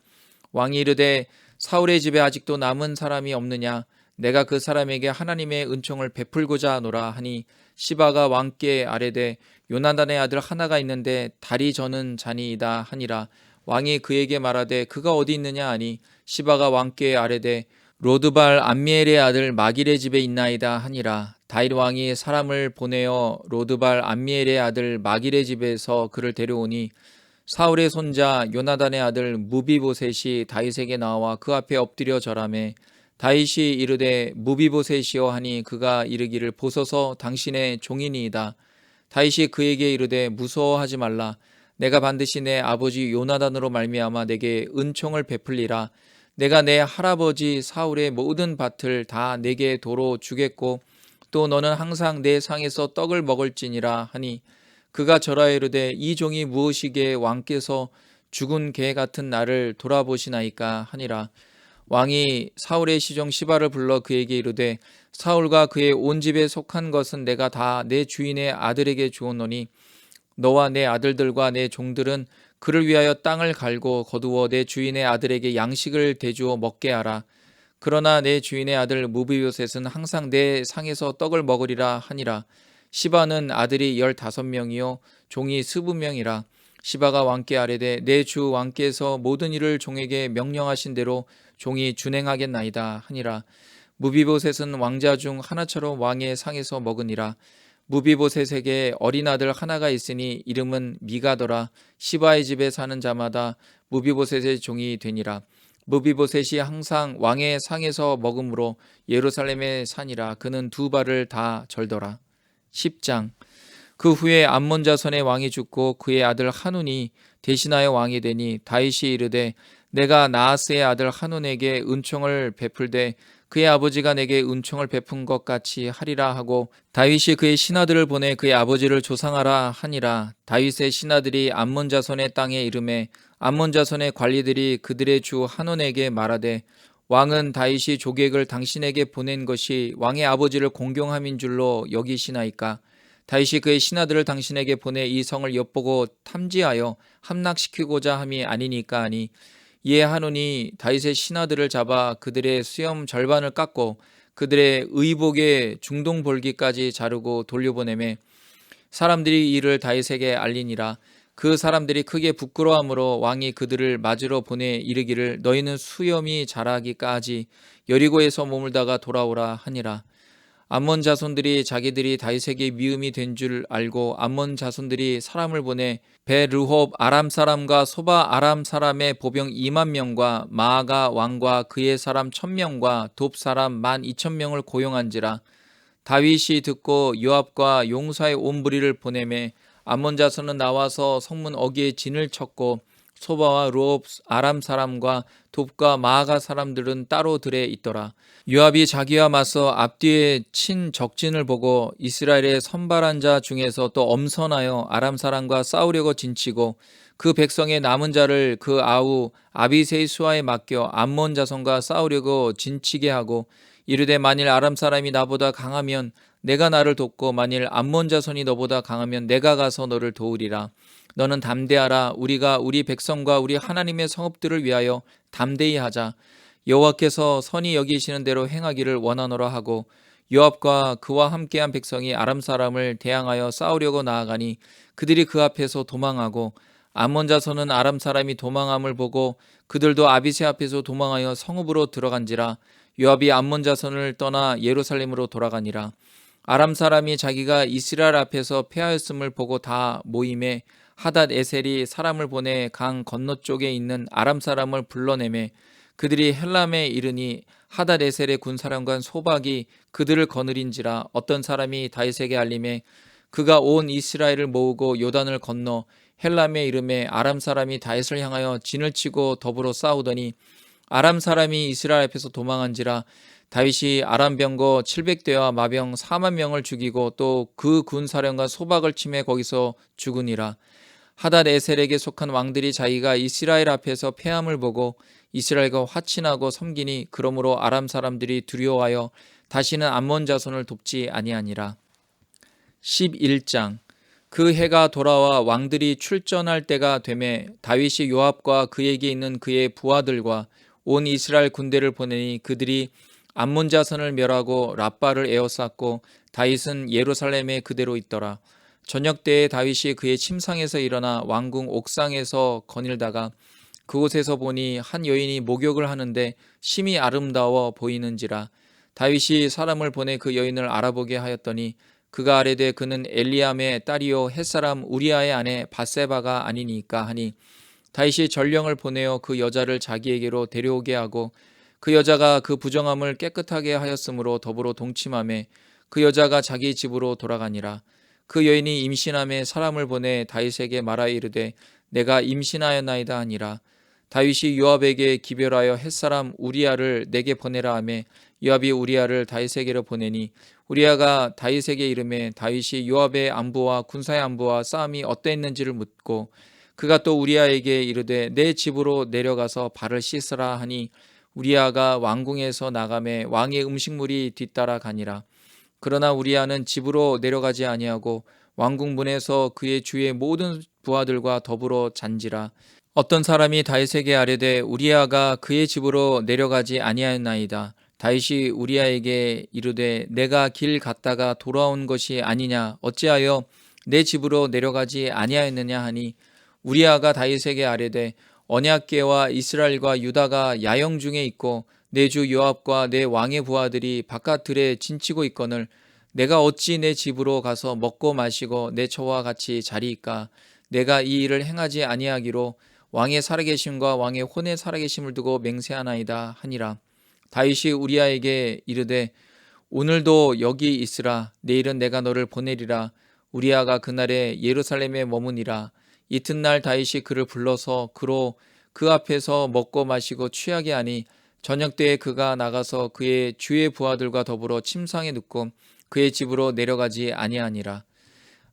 왕이 이르되 사울의 집에 아직도 남은 사람이 없느냐? 내가 그 사람에게 하나님의 은총을 베풀고자 하노라 하니 시바가 왕께 아뢰되 요나단의 아들 하나가 있는데 다리 저는 자니이다 하니라. 왕이 그에게 말하되 그가 어디 있느냐 하니 시바가 왕께 아뢰되 로드발 암미엘의 아들 마길의 집에 있나이다 하니라. 다윗 왕이 사람을 보내어 로드발 암미엘의 아들 마길의 집에서 그를 데려오니 사울의 손자 요나단의 아들 무비보셋이 다윗에게 나와 그 앞에 엎드려 절하매 다윗이 이르되 무비보셋이여 하니 그가 이르기를 보소서 당신의 종이니이다. 다윗이 그에게 이르되 무서워하지 말라. 내가 반드시 내 아버지 요나단으로 말미암아 내게 은총을 베풀리라. 내가 내 할아버지 사울의 모든 밭을 다 내게 도로 주겠고 또 너는 항상 내 상에서 떡을 먹을지니라 하니 그가 절하여 이르되 이 종이 무엇이기에 왕께서 죽은 개 같은 나를 돌아보시나이까 하니라. 왕이 사울의 시종 시바를 불러 그에게 이르되 사울과 그의 온 집에 속한 것은 내가 다 내 주인의 아들에게 주었노니 너와 내 아들들과 내 종들은 그를 위하여 땅을 갈고 거두어 내 주인의 아들에게 양식을 대주어 먹게 하라. 그러나 내 주인의 아들 무비보셋은 항상 내 상에서 떡을 먹으리라 하니라. 시바는 아들이 15명이요 종이 20명이라. 시바가 왕께 아뢰되 내 주 왕께서 모든 일을 종에게 명령하신 대로 종이 준행하겠나이다 하니라. 무비보셋은 왕자 중 하나처럼 왕의 상에서 먹으니라. 무비보셋에게 어린 아들 하나가 있으니 이름은 미가더라. 시바의 집에 사는 자마다 무비보셋의 종이 되니라. 무비보셋이 항상 왕의 상에서 먹음으로 예루살렘에 사니라. 그는 두 발을 다 절더라. 10장. 그 후에 암몬 자손의 왕이 죽고 그의 아들 한운이 대신하여 왕이 되니 다윗이 이르되 내가 나하스의 아들 한온에게 은총을 베풀되 그의 아버지가 내게 은총을 베푼 것 같이 하리라 하고 다윗이 그의 신하들을 보내 그의 아버지를 조상하라 하니라. 다윗의 신하들이 암몬 자손의 땅에 이르매 암몬 자손의 관리들이 그들의 주 한온에게 말하되 왕은 다윗이 조객을 당신에게 보낸 것이 왕의 아버지를 공경함인 줄로 여기시나이까? 다윗이 그의 신하들을 당신에게 보내 이 성을 엿보고 탐지하여 함락시키고자 함이 아니니까 하니 이에 한온이 다윗의 신하들을 잡아 그들의 수염 절반을 깎고 그들의 의복의 중동 볼기까지 자르고 돌려보내매 사람들이 이를 다윗에게 알리니라. 그 사람들이 크게 부끄러워함으로 왕이 그들을 맞으러 보내 이르기를 너희는 수염이 자라기까지 여리고에서 머물다가 돌아오라 하니라. 암몬 자손들이 자기들이 다윗에게 미움이 된 줄 알고 암몬 자손들이 사람을 보내 베르홉 아람 사람과 소바 아람 사람의 보병 2만 명과 마아가 왕과 그의 사람 1,000명과 돕 사람 12,000명을 고용한지라. 다윗이 듣고 요압과 용사의 온 무리를 보내매 암몬 자손은 나와서 성문 어귀에 진을 쳤고 소바와 루옵 아람 사람과 돕과 마아가 사람들은 따로 들에 있더라. 요압이 자기와 맞서 앞뒤에 친 적진을 보고 이스라엘의 선발한 자 중에서 또 엄선하여 아람 사람과 싸우려고 진치고 그 백성의 남은 자를 그 아우 아비새의 수하에 맡겨 암몬 자손과 싸우려고 진치게 하고 이르되 만일 아람 사람이 나보다 강하면 내가 나를 돕고 만일 암몬 자손이 너보다 강하면 내가 가서 너를 도우리라. 너는 담대하라. 우리가 우리 백성과 우리 하나님의 성읍들을 위하여 담대히 하자. 여호와께서 선히 여기시는 대로 행하기를 원하노라 하고 요압과 그와 함께한 백성이 아람 사람을 대항하여 싸우려고 나아가니 그들이 그 앞에서 도망하고 암몬 자손은 아람 사람이 도망함을 보고 그들도 아비새 앞에서 도망하여 성읍으로 들어간지라. 요압이 암몬 자손을 떠나 예루살렘으로 돌아가니라. 아람 사람이 자기가 이스라엘 앞에서 패하였음을 보고 다 모임에 하닷 에셀이 사람을 보내 강 건너쪽에 있는 아람 사람을 불러내매 그들이 헬람에 이르니 하닷 에셀의 군사령관 소박이 그들을 거느린지라. 어떤 사람이 다윗에게 알림에 그가 온 이스라엘을 모으고 요단을 건너 헬람에 이르매 아람 사람이 다윗을 향하여 진을 치고 더불어 싸우더니 아람 사람이 이스라엘 앞에서 도망한지라. 다윗이 아람 병거 700대와 마병 4만 명을 죽이고 또 그 군사령관 소박을 치매 거기서 죽으니라. 하닷 에셀에게 속한 왕들이 자기가 이스라엘 앞에서 패함을 보고 이스라엘과 화친하고 섬기니 그러므로 아람 사람들이 두려워하여 다시는 암몬 자손을 돕지 아니하니라. 11장. 그 해가 돌아와 왕들이 출전할 때가 되매 다윗이 요압과 그에게 있는 그의 부하들과 온 이스라엘 군대를 보내니 그들이 암몬 자손을 멸하고 랍바를 에워쌌고 다윗은 예루살렘에 그대로 있더라. 저녁 때에 다윗이 그의 침상에서 일어나 왕궁 옥상에서 거닐다가 그곳에서 보니 한 여인이 목욕을 하는데 심히 아름다워 보이는지라. 다윗이 사람을 보내 그 여인을 알아보게 하였더니 그가 아뢰되 그는 엘리암의 딸이요 햇사람 우리아의 아내 밧세바가 아니니까 하니 다윗이 전령을 보내어 그 여자를 자기에게로 데려오게 하고 그 여자가 그 부정함을 깨끗하게 하였으므로 더불어 동침하매 그 여자가 자기 집으로 돌아가니라. 그 여인이 임신함에 사람을 보내 다윗에게 말하여 이르되 내가 임신하였나이다 하니라. 다윗이 요압에게 기별하여 햇사람 우리아를 내게 보내라 하매 요압이 우리아를 다윗에게로 보내니 우리아가 다윗에게 이르매 다윗이 요압의 안부와 군사의 안부와 싸움이 어떠했는지를 묻고 그가 또 우리아에게 이르되 내 집으로 내려가서 발을 씻으라 하니 우리아가 왕궁에서 나가매 왕의 음식물이 뒤따라 가니라. 그러나 우리아는 집으로 내려가지 아니하고 왕궁 문에서 그의 주의 모든 부하들과 더불어 잔지라. 어떤 사람이 다윗에게 아뢰되 우리아가 그의 집으로 내려가지 아니하였나이다. 다윗이 우리아에게 이르되 내가 길 갔다가 돌아온 것이 아니냐 어찌하여 내 집으로 내려가지 아니하였느냐 하니 우리아가 다윗에게 아뢰되 언약궤와 이스라엘과 유다가 야영 중에 있고 내 주 요압과 내 왕의 부하들이 바깥 들에 진치고 있거늘 내가 어찌 내 집으로 가서 먹고 마시고 내 처와 같이 자리이까. 내가 이 일을 행하지 아니하기로 왕의 살아계심과 왕의 혼의 살아계심을 두고 맹세하나이다 하니라. 다윗이 우리아에게 이르되 오늘도 여기 있으라. 내일은 내가 너를 보내리라. 우리아가 그날에 예루살렘에 머무니라. 이튿날 다윗이 그를 불러서 그로 그 앞에서 먹고 마시고 취하게 하니 저녁 때에 그가 나가서 그의 주의 부하들과 더불어 침상에 눕고 그의 집으로 내려가지 아니하니라.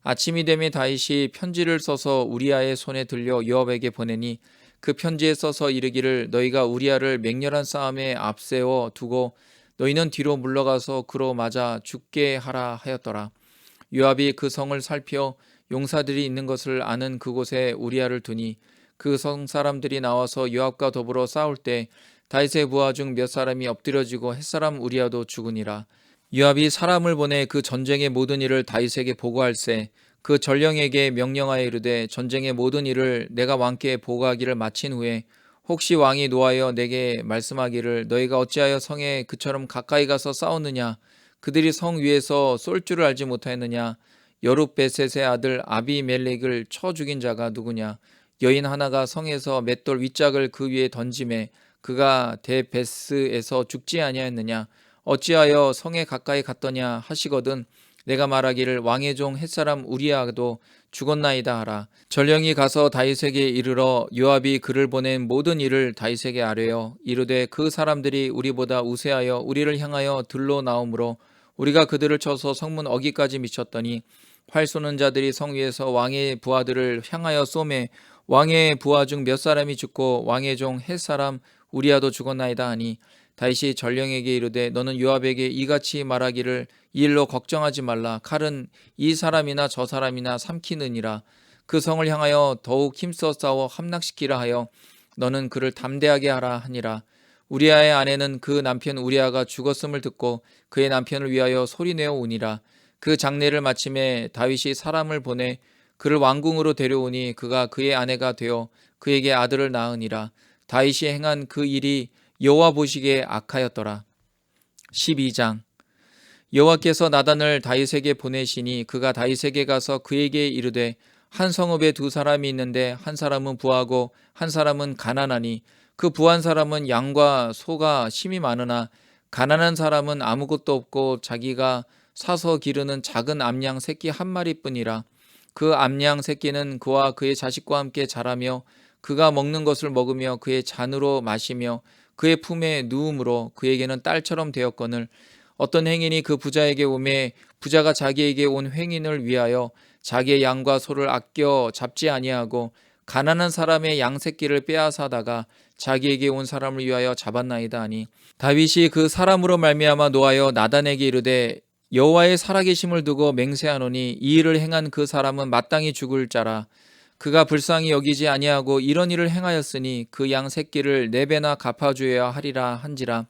아침이 되매 다윗이 편지를 써서 우리아의 손에 들려 요압에게 보내니 그 편지에 써서 이르기를 너희가 우리아를 맹렬한 싸움에 앞세워 두고 너희는 뒤로 물러가서 그로 맞아 죽게 하라 하였더라. 요압이 그 성을 살펴 용사들이 있는 것을 아는 그곳에 우리아를 두니 그 성 사람들이 나와서 요압과 더불어 싸울 때 다윗의 부하 중 몇 사람이 엎드려지고 햇사람 우리아도 죽으니라. 요압이 사람을 보내 그 전쟁의 모든 일을 다윗에게 보고할세 그 전령에게 명령하여 이르되 전쟁의 모든 일을 내가 왕께 보고하기를 마친 후에 혹시 왕이 노하여 내게 말씀하기를 너희가 어찌하여 성에 그처럼 가까이 가서 싸웠느냐 그들이 성 위에서 쏠 줄을 알지 못하였느냐 여룻베셋의 아들 아비멜렉을 쳐 죽인 자가 누구냐 여인 하나가 성에서 맷돌 윗짝을 그 위에 던짐에 그가 데베스에서 죽지 아니하였느냐 어찌하여 성에 가까이 갔더냐 하시거든 내가 말하기를 왕의 종 햇사람 우리아도 죽었나이다 하라. 전령이 가서 다윗에게 이르러 요압이 그를 보낸 모든 일을 다윗에게 아뢰어 이르되 그 사람들이 우리보다 우세하여 우리를 향하여 들러 나오므로 우리가 그들을 쳐서 성문 어기까지 미쳤더니 활 쏘는 자들이 성 위에서 왕의 부하들을 향하여 쏘매 왕의 부하 중 몇 사람이 죽고 왕의 종 햇사람 우리아도 죽었나이다 하니 다윗이 전령에게 이르되 너는 요압에게 이같이 말하기를 이 일로 걱정하지 말라. 칼은 이 사람이나 저 사람이나 삼키느니라. 그 성을 향하여 더욱 힘써 싸워 함락시키라 하여 너는 그를 담대하게 하라 하니라. 우리아의 아내는 그 남편 우리아가 죽었음을 듣고 그의 남편을 위하여 소리내어 우니라. 그 장례를 마침에 다윗이 사람을 보내 그를 왕궁으로 데려오니 그가 그의 아내가 되어 그에게 아들을 낳으니라. 다윗이 행한 그 일이 여호와 보시기에 악하였더라. 12장 여호와께서 나단을 다윗에게 보내시니 그가 다윗에게 가서 그에게 이르되 한 성읍에 두 사람이 있는데 한 사람은 부하고 한 사람은 가난하니 그 부한 사람은 양과 소가 심이 많으나 가난한 사람은 아무것도 없고 자기가 사서 기르는 작은 암양 새끼 한 마리뿐이라. 그 암양 새끼는 그와 그의 자식과 함께 자라며 그가 먹는 것을 먹으며 그의 잔으로 마시며 그의 품에 누움으로 그에게는 딸처럼 되었거늘 어떤 행인이 그 부자에게 오매 부자가 자기에게 온 행인을 위하여 자기의 양과 소를 아껴 잡지 아니하고 가난한 사람의 양 새끼를 빼앗아다가 자기에게 온 사람을 위하여 잡았나이다 하니 다윗이 그 사람으로 말미암아 노하여 나단에게 이르되 여호와의 살아계심을 두고 맹세하노니 이 일을 행한 그 사람은 마땅히 죽을 자라. 그가 불쌍히 여기지 아니하고 이런 일을 행하였으니 그 양 새끼를 4배나 갚아주어야 하리라 한지라.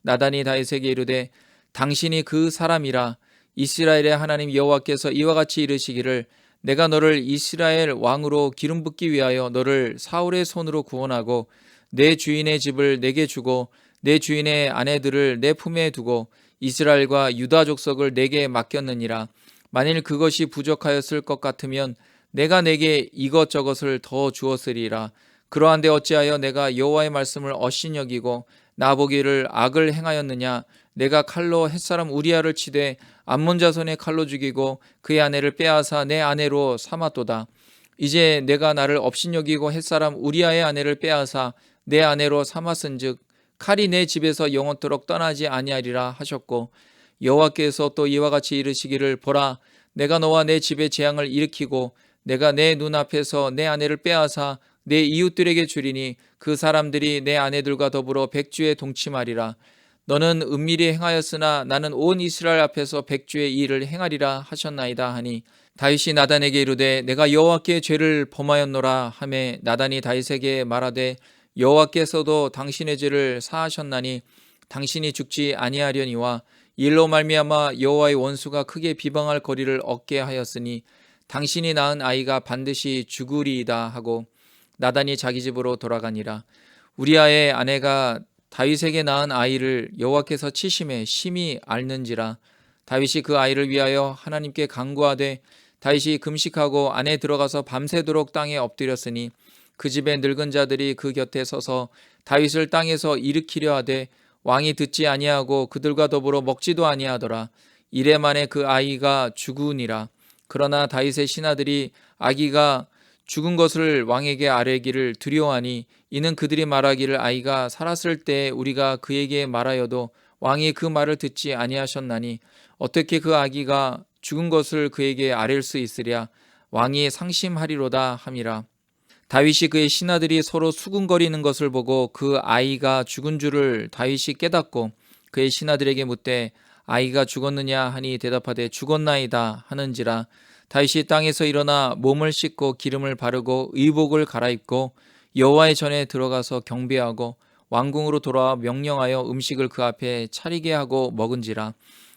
나단이 다윗에게 이르되 당신이 그 사람이라. 이스라엘의 하나님 여호와께서 이와 같이 이르시기를 내가 너를 이스라엘 왕으로 기름 붓기 위하여 너를 사울의 손으로 구원하고 내 주인의 집을 내게 주고 내 주인의 아내들을 내 품에 두고 이스라엘과 유다 족속을 내게 맡겼느니라. 만일 그것이 부족하였을 것 같으면 내가 내게 이것저것을 더 주었으리라. 그러한데 어찌하여 내가 여호와의 말씀을 업신여기고 나보기를 악을 행하였느냐. 내가 칼로 햇사람 우리아를 치되 암몬 자손의 칼로 죽이고 그의 아내를 빼앗아 내 아내로 삼았도다. 이제 내가 나를 업신여기고 햇사람 우리아의 아내를 빼앗아 내 아내로 삼았은즉 칼이 내 집에서 영원토록 떠나지 아니하리라 하셨고 여호와께서 또 이와 같이 이르시기를 보라 내가 너와 내 집에 재앙을 일으키고 내가 내 눈앞에서 내 아내를 빼앗아 내 이웃들에게 주리니 그 사람들이 내 아내들과 더불어 백주에 동침하리라. 너는 은밀히 행하였으나 나는 온 이스라엘 앞에서 백주의 일을 행하리라 하셨나이다 하니 다윗이 나단에게 이르되 내가 여호와께 죄를 범하였노라 하매 나단이 다윗에게 말하되 여호와께서도 당신의 죄를 사하셨나니 당신이 죽지 아니하려니와 일로 말미암아 여호와의 원수가 크게 비방할 거리를 얻게 하였으니 당신이 낳은 아이가 반드시 죽으리이다 하고 나단이 자기 집으로 돌아가니라. 우리아의 아내가 다윗에게 낳은 아이를 여호와께서 치심에 심히 앓는지라. 다윗이 그 아이를 위하여 하나님께 간구하되 다윗이 금식하고 안에 들어가서 밤새도록 땅에 엎드렸으니 그 집의 늙은 자들이 그 곁에 서서 다윗을 땅에서 일으키려 하되 왕이 듣지 아니하고 그들과 더불어 먹지도 아니하더라. 이래 만에 그 아이가 죽으니라. 그러나 다윗의 신하들이 아기가 죽은 것을 왕에게 아뢰기를 두려워하니 이는 그들이 말하기를 아이가 살았을 때 우리가 그에게 말하여도 왕이 그 말을 듣지 아니하셨나니 어떻게 그 아기가 죽은 것을 그에게 아뢰 수 있으랴. 왕이 상심하리로다 함이라. 다윗이 그의 신하들이 서로 수군거리는 것을 보고 그 아이가 죽은 줄을 다윗이 깨닫고 그의 신하들에게 묻되 아이가 죽었느냐 하니 대답하되 죽었나이다 하는지라. 다윗이 땅에서 일어나 몸을 씻고 기름을 바르고 의복을 갈아입고 여호와의 전에 들어가서 경배하고 왕궁으로 돌아와 명령하여 음식을 그 앞에 차리게 하고 먹은지라.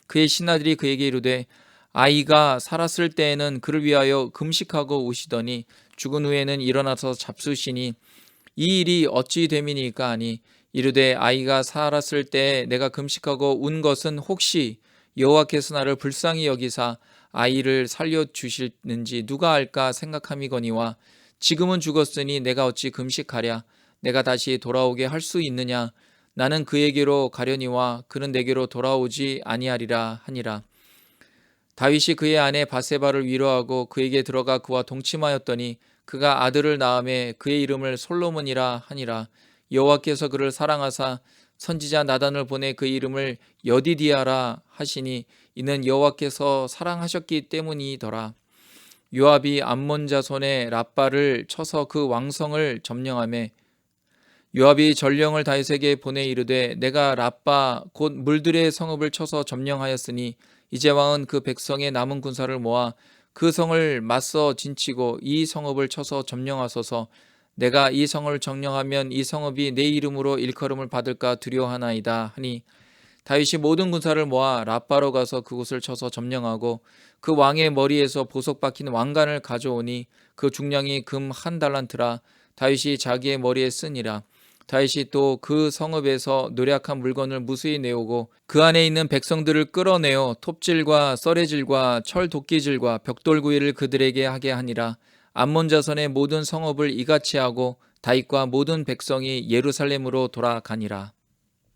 그의 신하들이 그에게 이르되 아이가 살았을 때에는 그를 위하여 금식하고 우시더니 죽은 후에는 일어나서 잡수시니 이 일이 어찌 됨이니까 하니 이르되 아이가 살았을 때 내가 금식하고 운 것은 혹시 여호와께서 나를 불쌍히 여기사 아이를 살려주실는지 누가 알까 생각함이거니와 지금은 죽었으니 내가 어찌 금식하랴. 내가 다시 돌아오게 할 수 있느냐. 나는 그에게로 가려니와 그는 내게로 돌아오지 아니하리라 하니라. 다윗이 그의 아내 바세바를 위로하고 그에게 들어가 그와 동침하였더니 그가 아들을 낳음에 그의 이름을 솔로몬이라 하니라. 여호와께서 그를 사랑하사 선지자 나단을 보내 그 이름을 여디디아라 하시니 이는 여호와께서 사랑하셨기 때문이더라. 요압이 암몬 자손의 랍바를 쳐서 그 왕성을 점령하매 요압이 전령을 다윗에게 보내 이르되 내가 랍바 곧 물들의 성읍을 쳐서 점령하였으니 이제 왕은 그 백성의 남은 군사를 모아 그 성을 맞서 진치고 이 성읍을 쳐서 점령하소서. 내가 이 성을 점령하면 이 성읍이 내 이름으로 일컬음을 받을까 두려워하나이다 하니 다윗이 모든 군사를 모아 랍바로 가서 그곳을 쳐서 점령하고 그 왕의 머리에서 보석 박힌 왕관을 가져오니 그 중량이 금 1달란트라. 다윗이 자기의 머리에 쓰니라. 다윗이 또 그 성읍에서 노략한 물건을 무수히 내오고 그 안에 있는 백성들을 끌어내어 톱질과 썰해질과 철 도끼질과 벽돌구이를 그들에게 하게 하니라. 암몬 자손의 모든 성읍을 이같이 하고 다윗과 모든 백성이 예루살렘으로 돌아가니라.